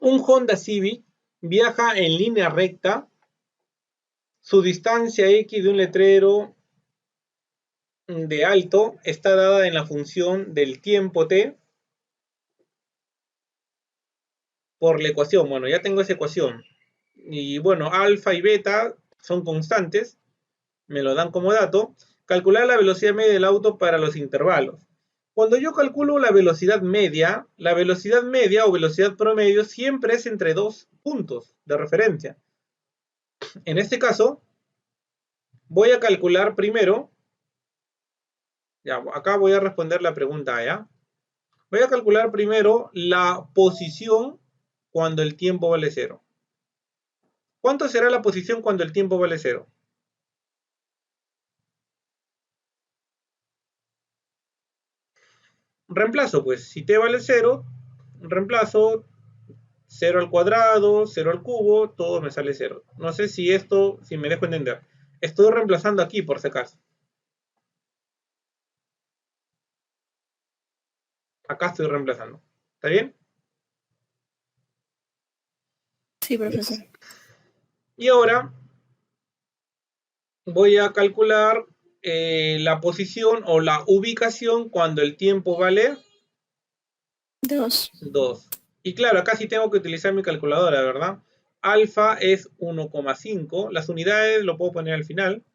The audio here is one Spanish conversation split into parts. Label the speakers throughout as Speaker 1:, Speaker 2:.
Speaker 1: Un Honda Civic viaja en línea recta, su distancia x de un letrero de alto está dada en la función del tiempo t por la ecuación. Bueno, ya tengo esa ecuación. Y bueno, alfa y beta son constantes, me lo dan como dato. Calcular la velocidad media del auto para los intervalos. Cuando yo calculo la velocidad media o velocidad promedio siempre es entre dos puntos de referencia. En este caso, voy a calcular primero, ya, acá voy a responder la pregunta A, ¿ya? Voy a calcular primero la posición cuando el tiempo vale 0. ¿Cuánto será la posición cuando el tiempo vale 0? Reemplazo, pues, si t vale 0, reemplazo 0 al cuadrado, 0 al cubo, todo me sale 0. No sé si si me dejo entender. Estoy reemplazando aquí, por si acaso. Acá estoy reemplazando. ¿Está bien?
Speaker 2: Sí, profesor.
Speaker 1: Y ahora voy a calcular la posición o la ubicación cuando el tiempo vale
Speaker 2: 2.
Speaker 1: 2. Y claro, acá sí tengo que utilizar mi calculadora, ¿verdad? Alfa es 1,5. Las unidades lo puedo poner al final.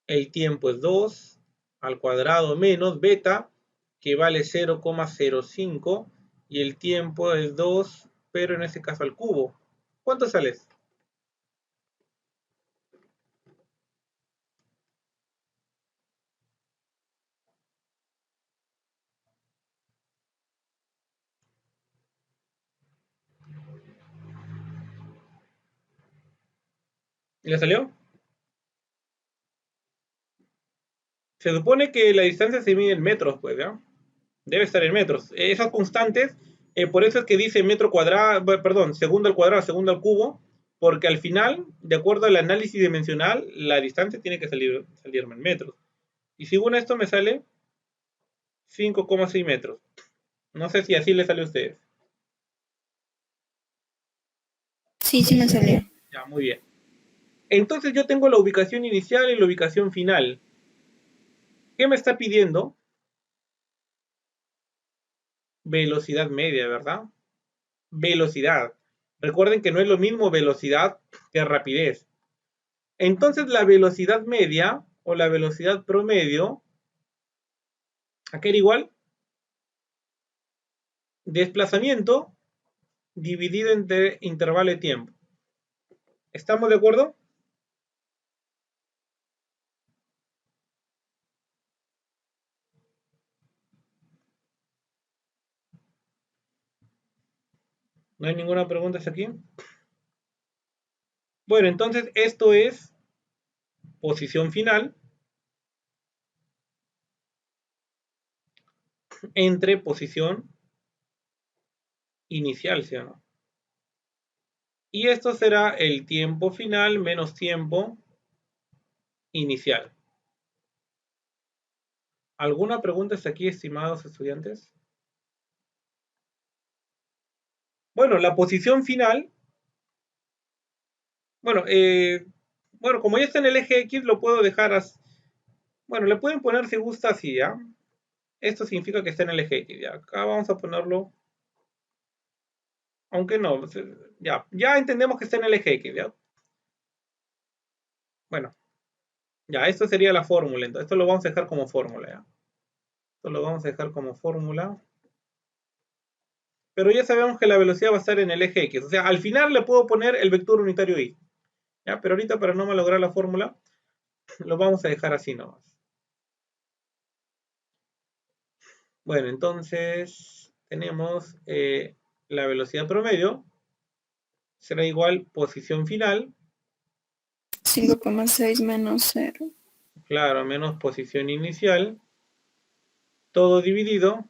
Speaker 1: El tiempo es 2 al cuadrado menos beta, que vale 0,05. Y el tiempo es 2, pero en este caso al cubo. ¿Cuánto sale? ¿Le salió? Se supone que la distancia se mide en metros, pues, ¿ya? Debe estar en metros. Esas constantes, por eso es que dice metro cuadrado, perdón, segundo al cuadrado, segundo al cubo, porque al final, de acuerdo al análisis dimensional, la distancia tiene que salirme en metros. Y según esto me sale 5,6 metros. No sé si así le sale a ustedes.
Speaker 2: Sí, sí me salió.
Speaker 1: Ya, muy bien. Entonces yo tengo la ubicación inicial y la ubicación final. ¿Qué me está pidiendo? Velocidad media, ¿verdad? Velocidad. Recuerden que no es lo mismo velocidad que rapidez. Entonces la velocidad media o la velocidad promedio, ¿a qué era igual? Desplazamiento dividido entre intervalo de tiempo. ¿Estamos de acuerdo? ¿No hay ninguna pregunta hasta aquí? Bueno, entonces esto es posición final entre posición inicial, ¿sí o no? Y esto será el tiempo final menos tiempo inicial. ¿Alguna pregunta hasta aquí, estimados estudiantes? Bueno, la posición final, bueno, como ya está en el eje X, lo puedo dejar así. Bueno, le pueden poner si gusta así, ¿ya? Esto significa que está en el eje X, ¿ya? Acá vamos a ponerlo, aunque no, ya entendemos que está en el eje X, ¿ya? Bueno, ya, esto sería la fórmula, entonces esto lo vamos a dejar como fórmula, ¿ya? Esto lo vamos a dejar como fórmula. Pero ya sabemos que la velocidad va a estar en el eje X, o sea, al final le puedo poner el vector unitario Y, ¿ya? Pero ahorita para no malograr la fórmula, lo vamos a dejar así nomás. Bueno, entonces tenemos la velocidad promedio será igual posición final,
Speaker 2: 5,6 menos 0.
Speaker 1: claro, menos posición inicial, todo dividido.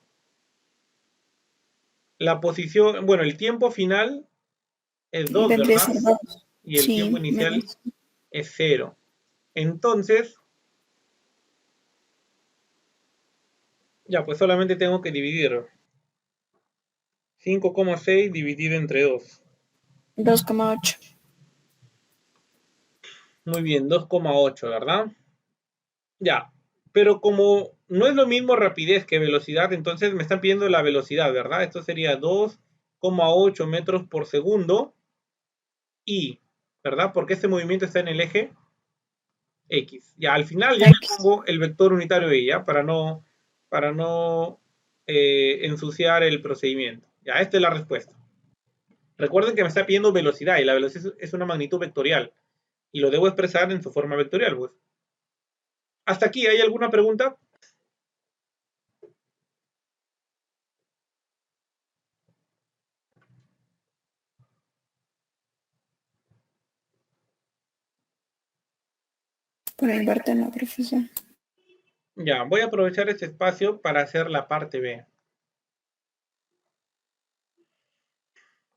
Speaker 1: La posición, bueno, el tiempo final es 2,
Speaker 2: Vendría a
Speaker 1: ¿verdad?
Speaker 2: ser 2.
Speaker 1: Y el tiempo
Speaker 2: Sí,
Speaker 1: inicial
Speaker 2: menos.
Speaker 1: es 0. Entonces, ya, pues solamente tengo que dividir. 5,6 dividido entre 2.
Speaker 2: 2,8.
Speaker 1: Muy bien, 2,8, ¿verdad? Ya, pero como no es lo mismo rapidez que velocidad, entonces me están pidiendo la velocidad, ¿verdad? Esto sería 2,8 metros por segundo y, ¿verdad? Porque este movimiento está en el eje X. Ya, al final ya le
Speaker 2: X.
Speaker 1: pongo el vector unitario Y, ¿ya? Para no ensuciar el procedimiento. Ya, esta es la respuesta. Recuerden que me está pidiendo velocidad y la velocidad es una magnitud vectorial y lo debo expresar en su forma vectorial, pues. ¿Hasta aquí hay alguna pregunta?
Speaker 2: Por mi parte no, profesor.
Speaker 1: Ya, voy a aprovechar este espacio para hacer la parte B.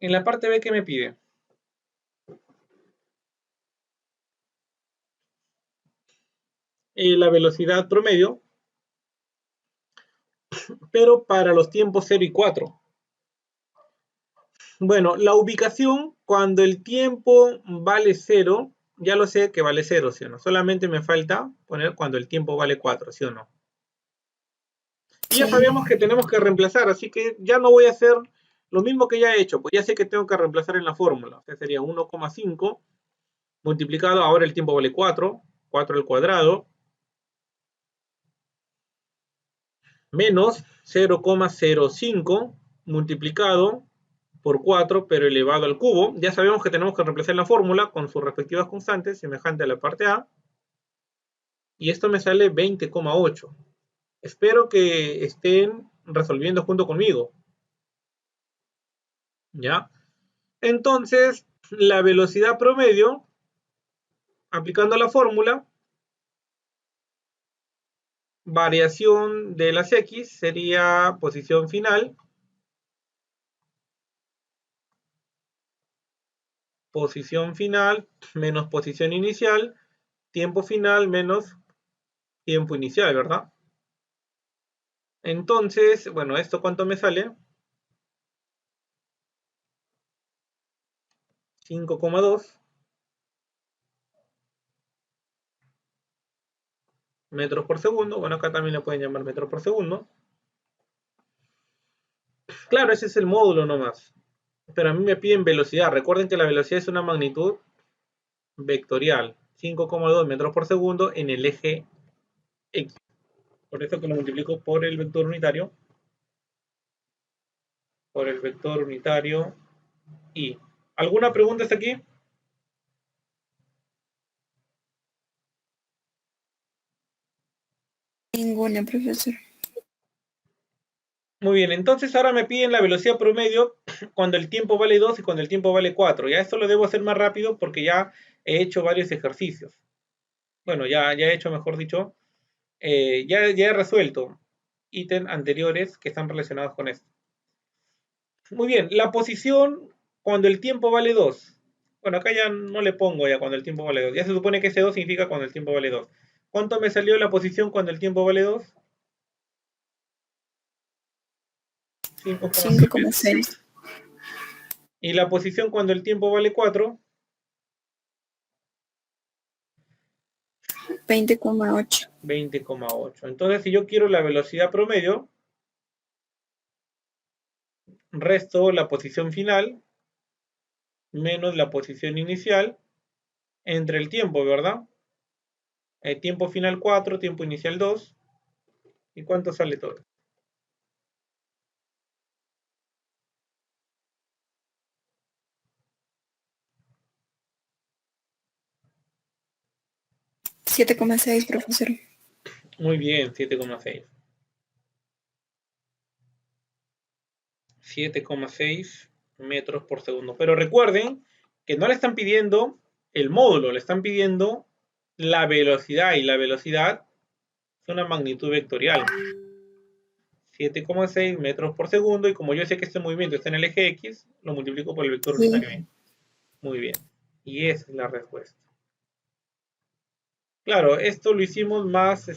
Speaker 1: En la parte B, ¿qué me pide? La velocidad promedio, pero para los tiempos 0 y 4. Bueno, la ubicación, cuando el tiempo vale 0, ya lo sé que vale 0, ¿sí o no? Solamente me falta poner cuando el tiempo vale 4, ¿sí o no? Y ya
Speaker 2: Sí.
Speaker 1: sabemos que tenemos que reemplazar, así que ya no voy a hacer lo mismo que ya he hecho, pues ya sé que tengo que reemplazar en la fórmula. O sea, sería 1,5 multiplicado, ahora el tiempo vale 4, 4 al cuadrado, menos 0,05 multiplicado por 4, pero elevado al cubo. Ya sabemos que tenemos que reemplazar la fórmula con sus respectivas constantes, semejante a la parte A. Y esto me sale 20,8. Espero que estén resolviendo junto conmigo. ¿Ya? Entonces, la velocidad promedio, aplicando la fórmula, variación de las X sería posición final menos posición inicial, tiempo final menos tiempo inicial, ¿verdad? Entonces, bueno, ¿esto cuánto me sale? 5,2 metros por segundo. Bueno, acá también le pueden llamar metros por segundo. Claro, ese es el módulo nomás. Pero a mí me piden velocidad. Recuerden que la velocidad es una magnitud vectorial. 5,2 metros por segundo en el eje X. Por eso que lo multiplico por el vector unitario. Por el vector unitario Y. ¿Alguna pregunta hasta aquí?
Speaker 2: Ninguna, profesor.
Speaker 1: Muy bien, entonces ahora me piden la velocidad promedio cuando el tiempo vale 2 y cuando el tiempo vale 4. Ya esto lo debo hacer más rápido porque ya he hecho varios ejercicios. Bueno, ya he hecho, mejor dicho, ya he resuelto ítems anteriores que están relacionados con esto. Muy bien, la posición cuando el tiempo vale 2. Bueno, acá ya no le pongo ya cuando el tiempo vale 2. Ya se supone que ese 2 significa cuando el tiempo vale 2. ¿Cuánto me salió la posición cuando el tiempo vale 2? 5,6.
Speaker 2: 5,6.
Speaker 1: Y la posición cuando el tiempo vale 4.
Speaker 2: 20,8.
Speaker 1: 20,8. Entonces, si yo quiero la velocidad promedio, resto la posición final menos la posición inicial entre el tiempo, ¿verdad? Tiempo final 4, tiempo inicial 2. ¿Y cuánto sale todo?
Speaker 2: 7,6, profesor.
Speaker 1: Muy bien, 7,6. 7,6 metros por segundo. Pero recuerden que no le están pidiendo el módulo, le están pidiendo la velocidad y la velocidad es una magnitud vectorial. 7,6 metros por segundo y como yo sé que este movimiento está en el eje X, lo multiplico por el vector unitario.
Speaker 2: Sí.
Speaker 1: Muy bien. Y esa es la respuesta. Claro, esto lo hicimos más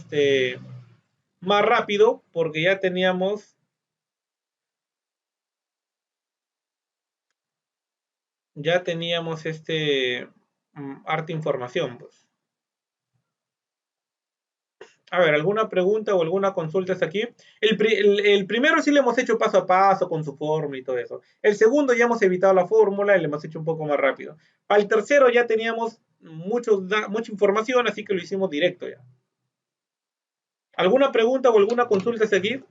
Speaker 1: rápido porque ya teníamos ya teníamos harta información, pues. A ver, ¿alguna pregunta o alguna consulta hasta aquí? El primero sí le hemos hecho paso a paso con su fórmula y todo eso. El segundo ya hemos evitado la fórmula y le hemos hecho un poco más rápido. Para el tercero ya teníamos mucha información, así que lo hicimos directo ya. ¿Alguna pregunta o alguna consulta hasta aquí?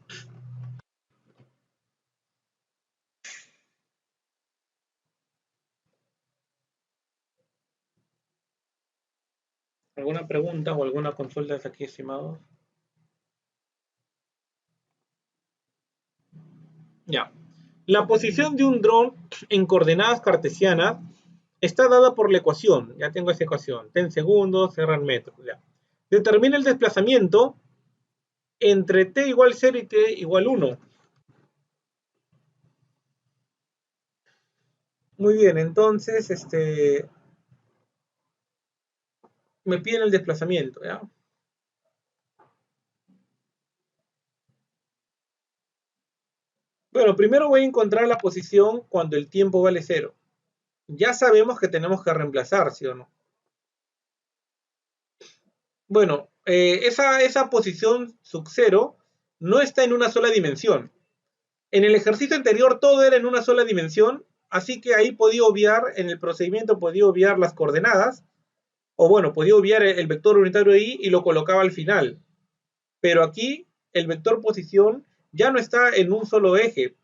Speaker 1: ¿Alguna pregunta o alguna consulta hasta aquí, estimados? Ya. La posición de un dron en coordenadas cartesianas está dada por la ecuación. Ya tengo esa ecuación. T en segundos, R en metros. Ya. Determina el desplazamiento entre t igual 0 y t igual 1. Muy bien, entonces me piden el desplazamiento, ¿ya? Bueno, primero voy a encontrar la posición cuando el tiempo vale 0. Ya sabemos que tenemos que reemplazar, ¿sí o no? Bueno, esa posición sub 0 no está en una sola dimensión. En el ejercicio anterior todo era en una sola dimensión, así que ahí podía obviar, en el procedimiento podía obviar las coordenadas, o bueno, podía obviar el vector unitario ahí y lo colocaba al final. Pero aquí el vector posición ya no está en un solo eje,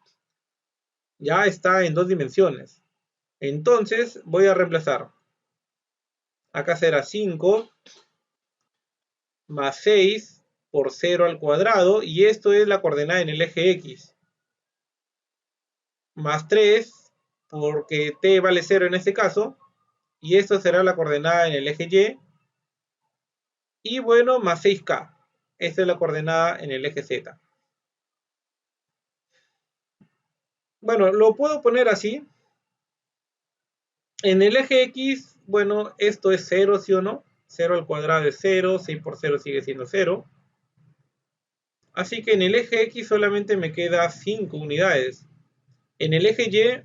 Speaker 1: ya está en dos dimensiones. Entonces voy a reemplazar. Acá será 5 más 6 por 0 al cuadrado, y esto es la coordenada en el eje X. Más 3, porque t vale 0 en este caso, y esto será la coordenada en el eje Y. Y bueno, más 6K. Esta es la coordenada en el eje Z. Bueno, lo puedo poner así. En el eje X, bueno, esto es 0, ¿sí o no? 0 al cuadrado es 0, 6 por 0 sigue siendo 0. Así que en el eje X solamente me queda 5 unidades. En el eje Y,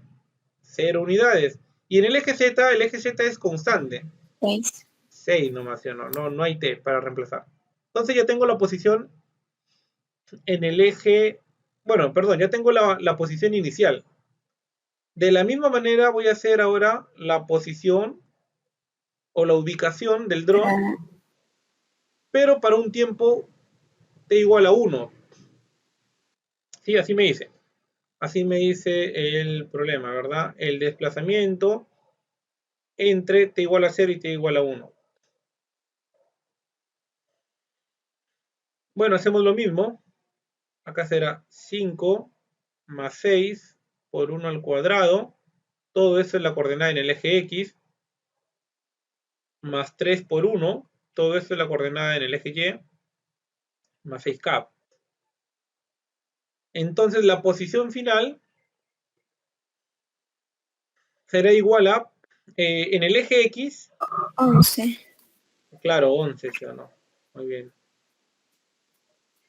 Speaker 1: 0 unidades. Y en el eje Z es constante.
Speaker 2: 6.
Speaker 1: 6 nomás, ¿sí o no? No hay T para reemplazar. Entonces ya tengo la posición en el eje... Bueno, perdón, ya tengo la posición inicial. De la misma manera voy a hacer ahora la posición o la ubicación del dron, pero para un tiempo t igual a 1. Sí, así me dice. Así me dice el problema, ¿verdad? El desplazamiento entre t igual a 0 y t igual a 1. Bueno, hacemos lo mismo. Acá será 5 más 6 por 1 al cuadrado. Todo eso es la coordenada en el eje X. Más 3 por 1. Todo eso es la coordenada en el eje Y. Más 6K. Entonces la posición final será igual a, en el eje X,
Speaker 2: 11.
Speaker 1: claro, 11, ¿sí o no? Muy bien.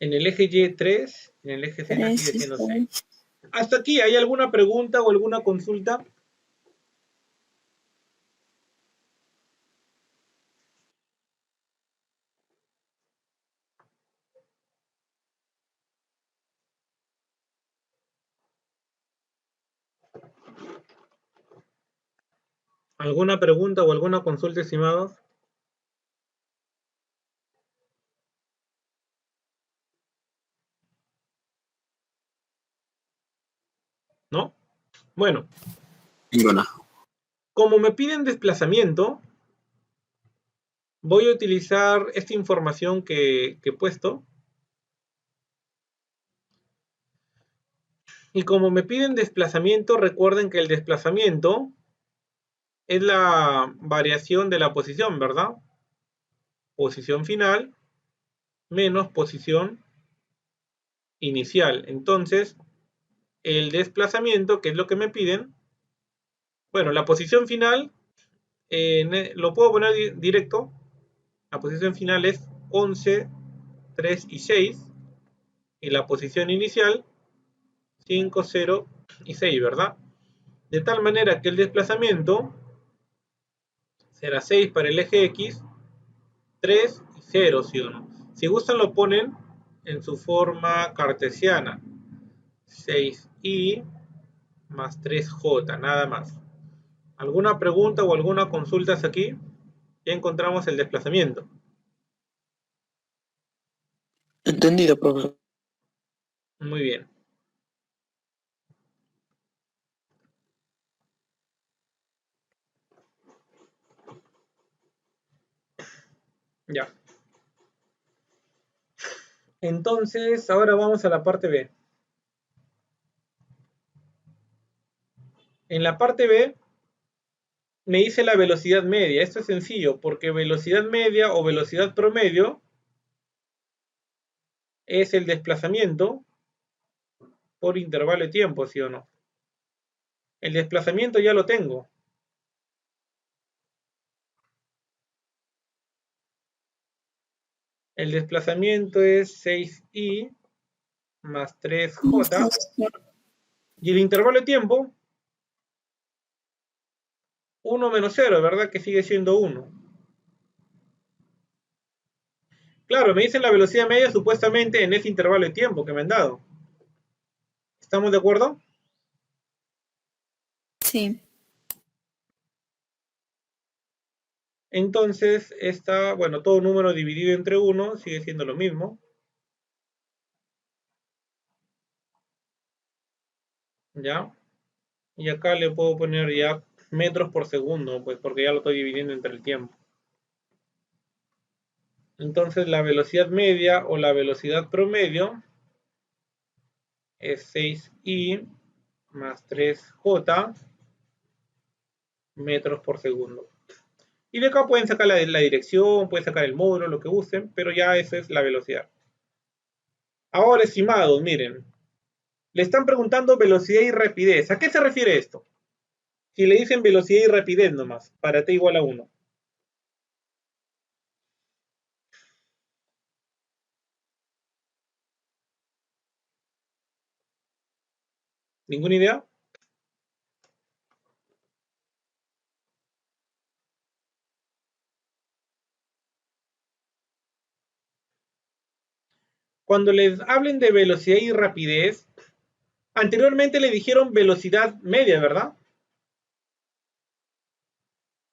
Speaker 1: En el eje Y 3, en el eje Z
Speaker 2: 3
Speaker 1: sigue
Speaker 2: y
Speaker 1: siendo 6.
Speaker 2: 6.
Speaker 1: ¿Hasta aquí hay alguna pregunta o alguna consulta? ¿Alguna pregunta o alguna consulta, estimados? ¿No? Bueno,
Speaker 3: Ninguna.
Speaker 1: como me piden desplazamiento, voy a utilizar esta información que he puesto. Y como me piden desplazamiento, recuerden que el desplazamiento es la variación de la posición, ¿verdad? Posición final menos posición inicial. Entonces, el desplazamiento, que es lo que me piden, bueno, la posición final, lo puedo poner directo. La posición final es 11, 3 y 6. Y la posición inicial, 5, 0 y 6, ¿verdad? De tal manera que el desplazamiento será 6 para el eje X, 3 y 0, ¿sí o no? Si gustan lo ponen en su forma cartesiana. 6i más 3j, nada más. ¿Alguna pregunta o alguna consulta hasta aquí? Ya encontramos el desplazamiento.
Speaker 3: Entendido, profesor.
Speaker 1: Muy bien. Ya. Entonces, ahora vamos a la parte B. En la parte B me dice la velocidad media. Esto es sencillo, porque velocidad media o velocidad promedio es el desplazamiento por intervalo de tiempo, ¿sí o no? El desplazamiento ya lo tengo. El desplazamiento es 6i más 3j. Y el intervalo de tiempo, 1 menos 0, ¿verdad? Que sigue siendo 1. Claro, me dicen la velocidad media supuestamente en ese intervalo de tiempo que me han dado. ¿Estamos de acuerdo?
Speaker 2: Sí.
Speaker 1: Entonces, bueno, todo número dividido entre 1 sigue siendo lo mismo. ¿Ya? Y acá le puedo poner ya metros por segundo, pues porque ya lo estoy dividiendo entre el tiempo. Entonces, la velocidad media o la velocidad promedio es 6i más 3j metros por segundo. Y de acá pueden sacar la dirección, pueden sacar el módulo, lo que usen, pero ya esa es la velocidad. Ahora, estimados, miren, le están preguntando velocidad y rapidez. ¿A qué se refiere esto? Si le dicen velocidad y rapidez nomás, para t igual a 1. ¿Ninguna idea? Cuando les hablen de velocidad y rapidez, anteriormente le dijeron velocidad media, ¿verdad?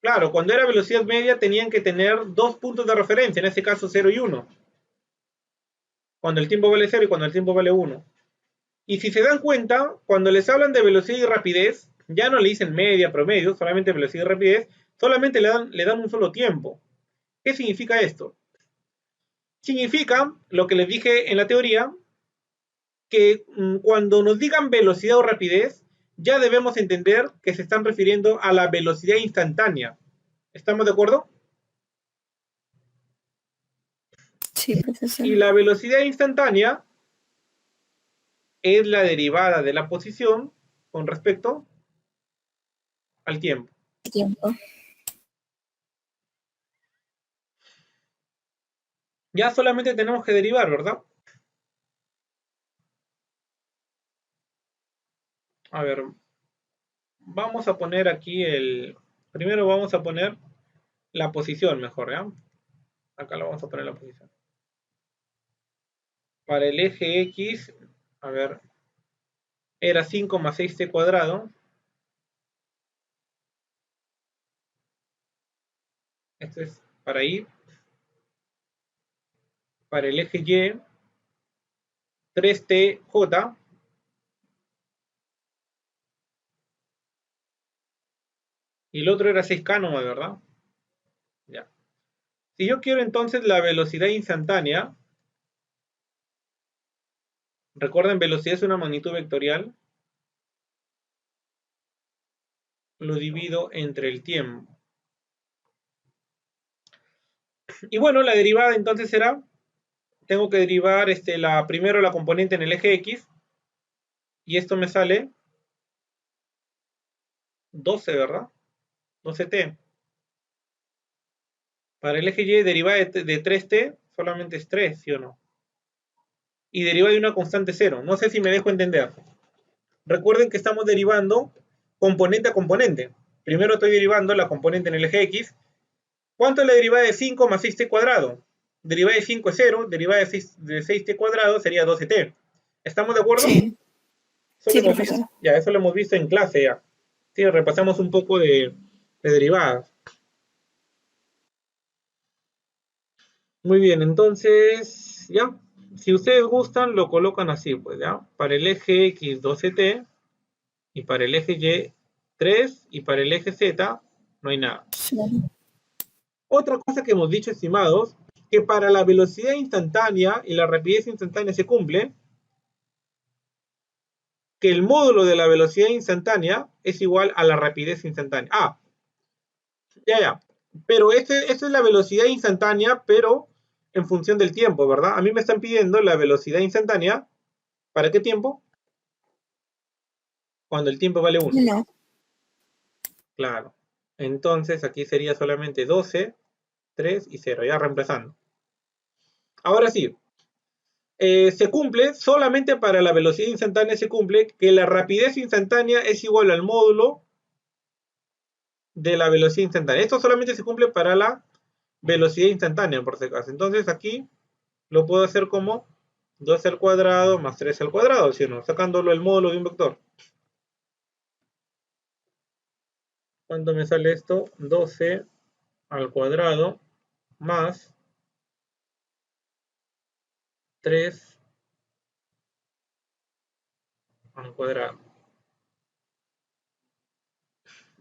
Speaker 1: Claro, cuando era velocidad media tenían que tener dos puntos de referencia, en este caso 0 y 1. Cuando el tiempo vale 0 y cuando el tiempo vale 1. Y si se dan cuenta, cuando les hablan de velocidad y rapidez, ya no le dicen media, promedio, solamente velocidad y rapidez, solamente le dan un solo tiempo. ¿Qué significa esto? Significa, lo que les dije en la teoría, que cuando nos digan velocidad o rapidez, ya debemos entender que se están refiriendo a la velocidad instantánea. ¿Estamos de acuerdo?
Speaker 2: Sí, profesor.
Speaker 1: Y la velocidad instantánea es la derivada de la posición con respecto al tiempo.
Speaker 2: Tiempo.
Speaker 1: Ya solamente tenemos que derivar, ¿verdad? A ver, vamos a poner aquí primero vamos a poner la posición mejor, ¿ya? Acá lo vamos a poner la posición. Para el eje X, a ver, era 5 más 6t cuadrado. Esto es para Y. Para el eje Y, 3tj. Y el otro era 6k nomás, ¿verdad? Ya. Si yo quiero entonces la velocidad instantánea, recuerden, velocidad es una magnitud vectorial, lo divido entre el tiempo. Y bueno, la derivada entonces será, tengo que derivar primero la componente en el eje X, y esto me sale 12, ¿verdad? 12t. Para el eje Y, derivada de 3t, solamente es 3, ¿sí o no? Y derivada de una constante 0. No sé si me dejo entender. Recuerden que estamos derivando componente a componente. Primero estoy derivando la componente en el eje X. ¿Cuánto es la derivada de 5 más 6t cuadrado? Derivada de 5 es 0, derivada de 6t cuadrado sería 12t. ¿Estamos de acuerdo?
Speaker 2: Sí,
Speaker 1: Eso
Speaker 2: sí,
Speaker 1: lo hemos visto,
Speaker 2: profesor.
Speaker 1: ya, eso lo hemos visto en clase ya. Sí, repasamos un poco de derivadas. Muy bien, entonces, ya. Si ustedes gustan, lo colocan así, pues, ya. Para el eje X, 12t, y para el eje Y, 3, y para el eje Z, no hay nada.
Speaker 2: Sí.
Speaker 1: Otra cosa que hemos dicho, estimados, que para la velocidad instantánea y la rapidez instantánea se cumple, que el módulo de la velocidad instantánea es igual a la rapidez instantánea. Ah, ya. Pero esta es la velocidad instantánea, pero en función del tiempo, ¿verdad? A mí me están pidiendo la velocidad instantánea. ¿Para qué tiempo? Cuando el tiempo vale 1.
Speaker 2: No.
Speaker 1: Claro. Entonces aquí sería solamente 12, 3 y 0, ya reemplazando. Ahora sí, se cumple, solamente para la velocidad instantánea se cumple que la rapidez instantánea es igual al módulo de la velocidad instantánea. Esto solamente se cumple para la velocidad instantánea, por si acaso. Entonces aquí lo puedo hacer como 2 al cuadrado más 3 al cuadrado, ¿sí o no? Sacándolo el módulo de un vector. ¿Cuánto me sale esto? 12 al cuadrado más 3 al cuadrado.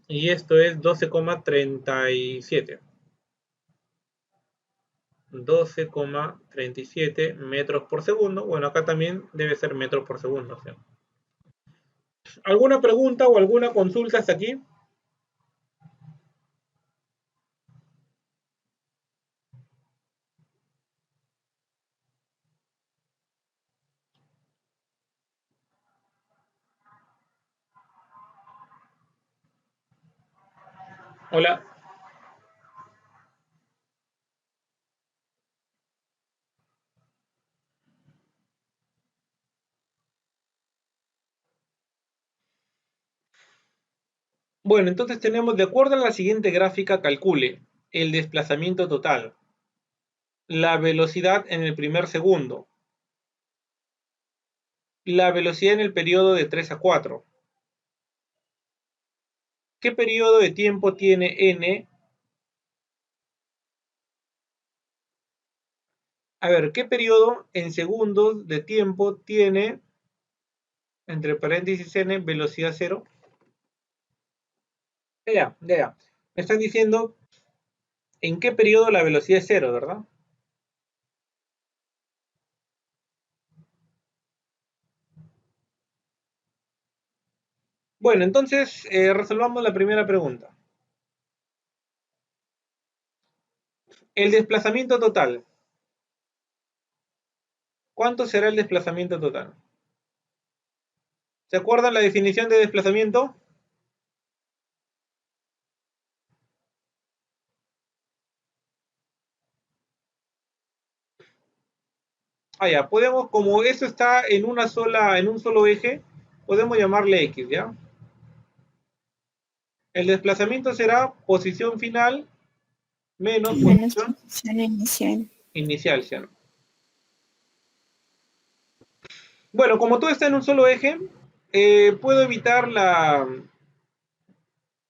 Speaker 1: Y esto es 12,37. 12,37 metros por segundo. Bueno, acá también debe ser metros por segundo. ¿Sí? ¿Alguna pregunta o alguna consulta hasta aquí? Hola. Bueno, entonces tenemos, de acuerdo a la siguiente gráfica, calcule el desplazamiento total, la velocidad en el primer segundo, la velocidad en el periodo de 3 a 4. ¿Qué periodo de tiempo tiene n? A ver, ¿qué periodo en segundos de tiempo tiene, entre paréntesis n, velocidad 0? Ya. Me están diciendo en qué periodo la velocidad es 0, ¿verdad? Bueno, entonces resolvamos la primera pregunta. El desplazamiento total. ¿Cuánto será el desplazamiento total? ¿Se acuerdan la definición de desplazamiento? Ya, podemos, como eso está en un solo eje, podemos llamarle X, ¿ya? El desplazamiento será posición final menos
Speaker 2: Menos
Speaker 1: posición
Speaker 2: posición inicial.
Speaker 1: inicial, ¿sí? Bueno, como todo está en un solo eje, puedo evitar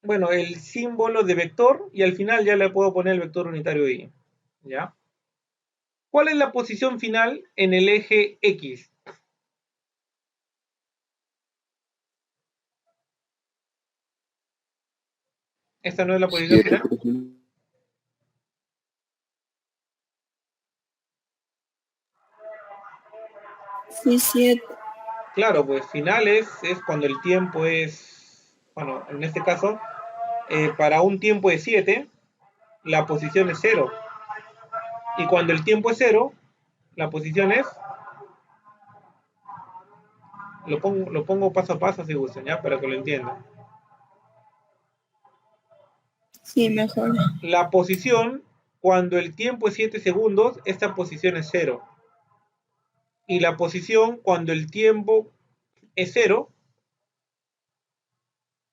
Speaker 1: el símbolo de vector y al final ya le puedo poner el vector unitario y, ¿ya? ¿Cuál es la posición final en el eje X? ¿Esta no es la posición
Speaker 3: 7.
Speaker 1: final?
Speaker 2: Sí, 7.
Speaker 1: Claro, pues final es cuando el tiempo es, bueno, en este caso, para un tiempo de 7, la posición es 0. Y cuando el tiempo es 0, la posición es, lo pongo paso a paso si gustan, ¿ya? Para que lo entiendan.
Speaker 2: Sí, mejor.
Speaker 1: La posición, cuando el tiempo es 7 segundos, esta posición es 0. Y la posición, cuando el tiempo es 0,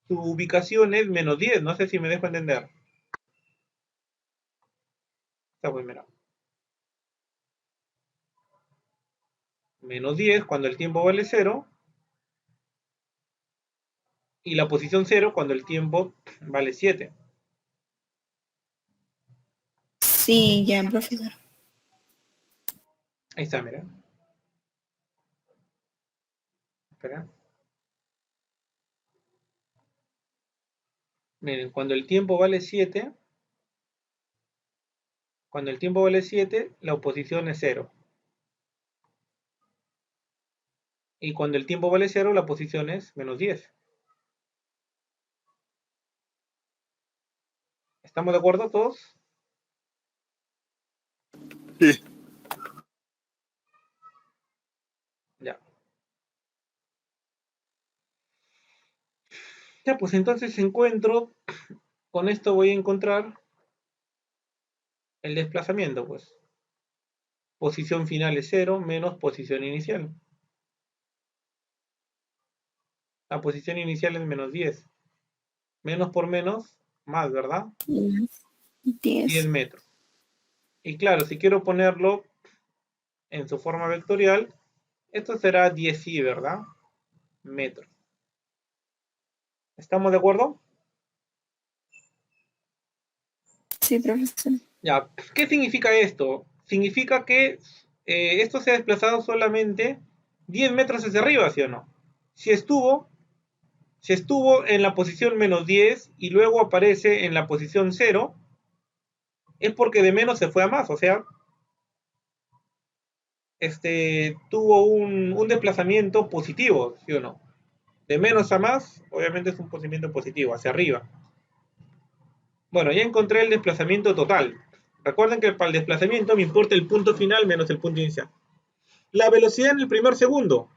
Speaker 1: su ubicación es -10, no sé si me dejo entender. Está pues, mira. -10 cuando el tiempo vale 0, y la posición 0 cuando el tiempo vale 7.
Speaker 2: Sí, ya, profesor.
Speaker 1: Ahí está, mira. Espera. Miren, cuando el tiempo vale 7, la oposición es 0. Y cuando el tiempo vale 0, la posición es -10. ¿Estamos de acuerdo todos?
Speaker 3: Sí.
Speaker 1: Ya. Ya, pues entonces encuentro, con esto voy a encontrar el desplazamiento, pues. Posición final es 0 menos posición inicial. La posición inicial es -10. Menos por menos, más, ¿verdad? 10
Speaker 2: 10.
Speaker 1: metros. Y claro, si quiero ponerlo en su forma vectorial, esto será 10i, ¿verdad? Metros. ¿Estamos de acuerdo?
Speaker 2: Sí, profesor.
Speaker 1: Ya, ¿qué significa esto? Significa que esto se ha desplazado solamente 10 metros hacia arriba, ¿sí o no? Si estuvo en la posición -10 y luego aparece en la posición 0, es porque de menos se fue a más, o sea, tuvo un desplazamiento positivo, ¿sí o no? De menos a más, obviamente es un desplazamiento positivo, hacia arriba. Bueno, ya encontré el desplazamiento total. Recuerden que para el desplazamiento me importa el punto final menos el punto inicial. La velocidad en el primer segundo.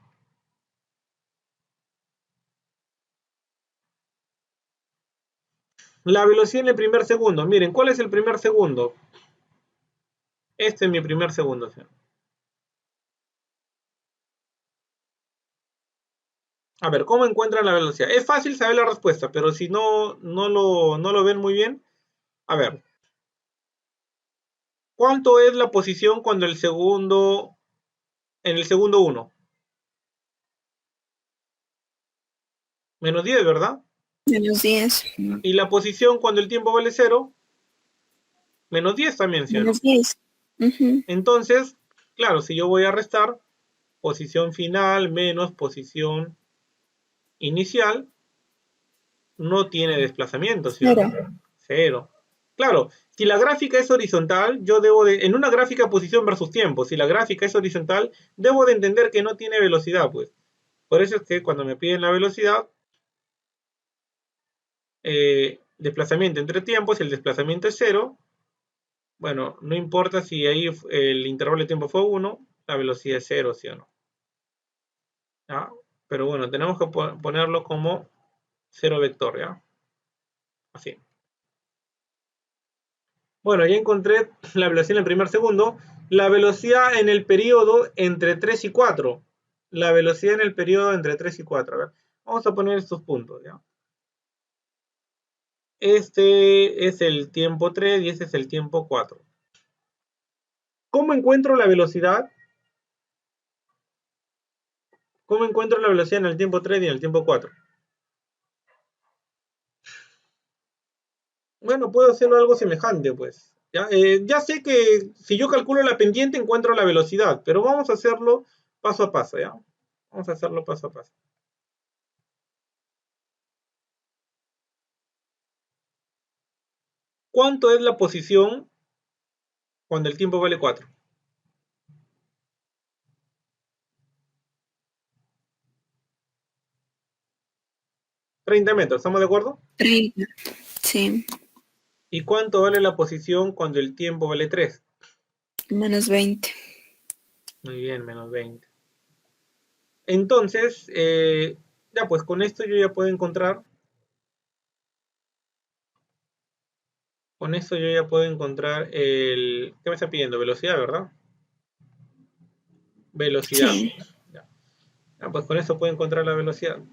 Speaker 1: La velocidad en el primer segundo. Miren, ¿cuál es el primer segundo? Este es mi primer segundo. ¿Sí? A ver, ¿cómo encuentran la velocidad? Es fácil saber la respuesta, pero si no lo ven muy bien. A ver. ¿Cuánto es la posición cuando en el segundo 1? -10, ¿verdad?
Speaker 2: -10.
Speaker 1: Y la posición cuando el tiempo vale 0, -10 también, ¿sí o no?
Speaker 2: -10.
Speaker 1: Entonces, claro, si yo voy a restar posición final menos posición inicial, no tiene desplazamiento, ¿sí o no? 0. Claro, si la gráfica es horizontal, en una gráfica posición versus tiempo, si la gráfica es horizontal, debo de entender que no tiene velocidad, pues. Por eso es que cuando me piden la velocidad, desplazamiento entre tiempos, si el desplazamiento es 0, bueno, no importa si ahí el intervalo de tiempo fue 1, la velocidad es 0, ¿sí o no? ¿Ya? Pero bueno, tenemos que ponerlo como 0 vector, ¿ya? Así. Bueno, ya encontré la velocidad en el primer segundo. La velocidad en el periodo entre 3 y 4. La velocidad en el periodo entre 3 y 4. A ver, vamos a poner estos puntos, ¿ya? Este es el tiempo 3 y este es el tiempo 4. ¿Cómo encuentro la velocidad? ¿Cómo encuentro la velocidad en el tiempo 3 y en el tiempo 4? Bueno, puedo hacerlo algo semejante, pues. ¿Ya? Ya sé que si yo calculo la pendiente encuentro la velocidad, pero vamos a hacerlo paso a paso, ¿ya? Vamos a hacerlo paso a paso. ¿Cuánto es la posición cuando el tiempo vale 4? 30 metros, ¿estamos de acuerdo?
Speaker 2: 30. Sí.
Speaker 1: ¿Y cuánto vale la posición cuando el tiempo vale 3?
Speaker 2: -20.
Speaker 1: Muy bien, -20. Entonces, ya pues con esto yo ya puedo encontrar, ¿qué me está pidiendo? Velocidad, ¿verdad? Velocidad.
Speaker 2: Sí.
Speaker 1: Ya. Ya, pues con eso puedo encontrar la velocidad.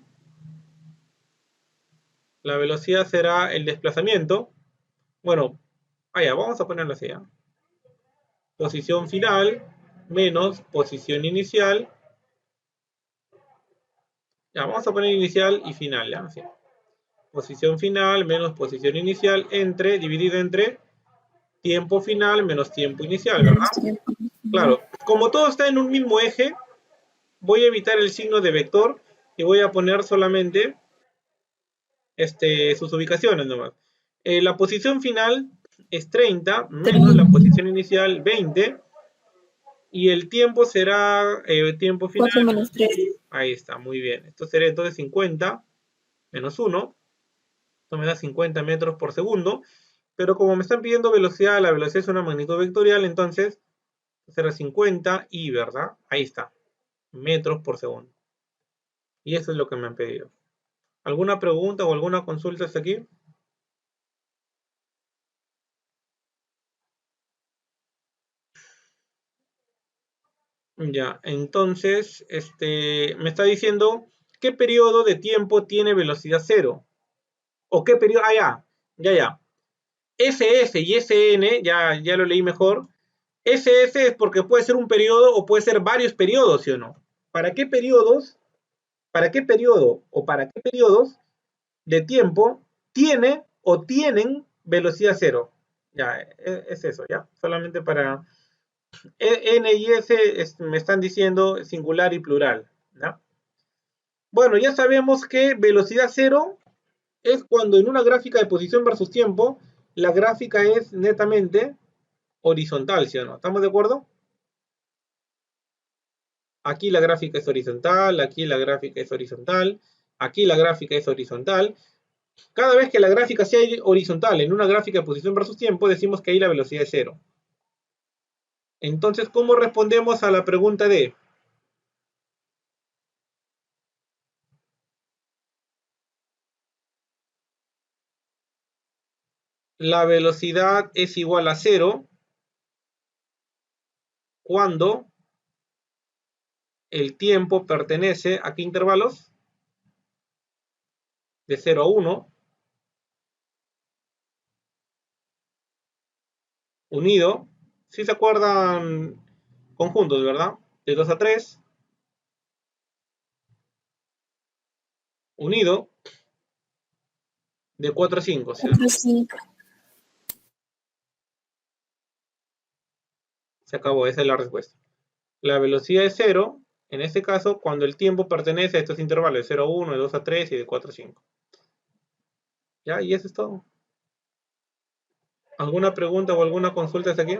Speaker 1: La velocidad será el desplazamiento. Bueno, vamos a ponerlo así, ¿ya? Posición final menos posición inicial. Ya, vamos a poner inicial y final, ¿ya? Así. Posición final menos posición inicial dividido entre tiempo final menos tiempo inicial, ¿verdad? Claro, como todo está en un mismo eje, voy a evitar el signo de vector y voy a poner solamente sus ubicaciones nomás. La posición final es 30 menos la posición inicial 20 y el tiempo será tiempo final.
Speaker 2: 4 menos 3.
Speaker 1: Ahí está, muy bien. Esto sería entonces 50 menos 1. Esto me da 50 metros por segundo. Pero como me están pidiendo velocidad, la velocidad es una magnitud vectorial, entonces será 50 y, ¿verdad? Ahí está, metros por segundo. Y eso es lo que me han pedido. ¿Alguna pregunta o alguna consulta hasta aquí? Ya, entonces, me está diciendo qué periodo de tiempo tiene velocidad cero. O qué periodo, ya. SS y SN, ya lo leí mejor. SS es porque puede ser un periodo o puede ser varios periodos, ¿sí o no? ¿Para qué periodos? ¿Para qué periodo o para qué periodos de tiempo tiene o tienen velocidad cero? Ya, es eso, ya. Solamente para N y S me están diciendo singular y plural, ¿no? Bueno, ya sabemos que velocidad cero es cuando en una gráfica de posición versus tiempo, la gráfica es netamente horizontal, ¿sí o no? ¿Estamos de acuerdo? Aquí la gráfica es horizontal, aquí la gráfica es horizontal, aquí la gráfica es horizontal. Cada vez que la gráfica sea horizontal en una gráfica de posición versus tiempo, decimos que ahí la velocidad es cero. Entonces, ¿cómo respondemos a la pregunta de? La velocidad es igual a cero cuando el tiempo pertenece a qué intervalos? De 0 a 1, unido. Si se acuerdan conjuntos, ¿verdad? De 2 a 3, unido. De 4 a 5, ¿sí?
Speaker 2: 4, 5.
Speaker 1: Se acabó, esa es la respuesta. La velocidad es 0, en este caso, cuando el tiempo pertenece a estos intervalos de 0 a 1, de 2 a 3 y de 4 a 5. ¿Ya? Y eso es todo. ¿Alguna pregunta o alguna consulta hasta aquí?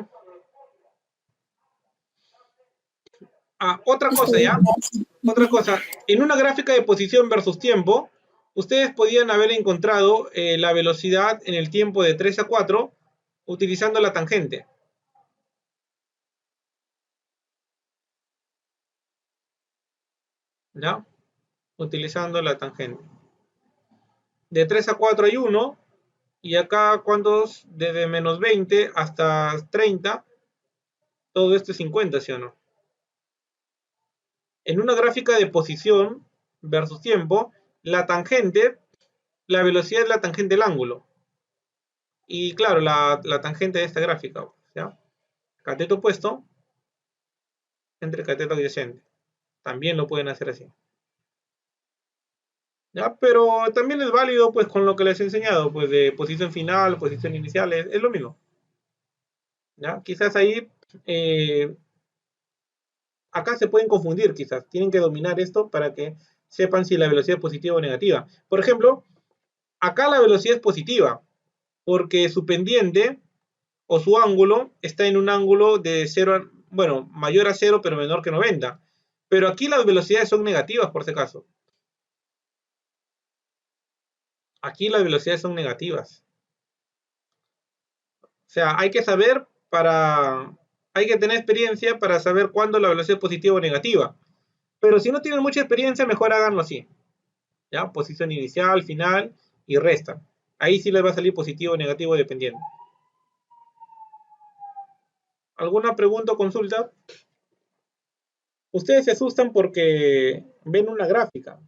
Speaker 1: Otra cosa, ¿ya? Otra cosa. En una gráfica de posición versus tiempo, ustedes podían haber encontrado la velocidad en el tiempo de 3 a 4 utilizando la tangente. ¿Ya? Utilizando la tangente. De 3 a 4 hay 1, y acá, ¿cuántos? Desde menos 20 hasta 30, todo esto es 50, ¿sí o no? En una gráfica de posición versus tiempo, la tangente, la velocidad es la tangente del ángulo. Y claro, la tangente de esta gráfica, ¿ya? Cateto opuesto entre cateto adyacente. También lo pueden hacer así. ¿Ya? Pero también es válido pues con lo que les he enseñado, pues de posición final, posición inicial, es lo mismo. ¿Ya? Quizás ahí, acá se pueden confundir quizás, tienen que dominar esto para que sepan si la velocidad es positiva o negativa. Por ejemplo, acá la velocidad es positiva, porque su pendiente o su ángulo está en un ángulo de 0, bueno, mayor a 0 pero menor que 90. Pero aquí las velocidades son negativas por si acaso. Aquí las velocidades son negativas. O sea, hay que saber hay que tener experiencia para saber cuándo la velocidad es positiva o negativa. Pero si no tienen mucha experiencia, mejor háganlo así. ¿Ya? Posición inicial, final y resta. Ahí sí les va a salir positivo o negativo dependiendo. ¿Alguna pregunta o consulta? Ustedes se asustan porque ven una gráfica.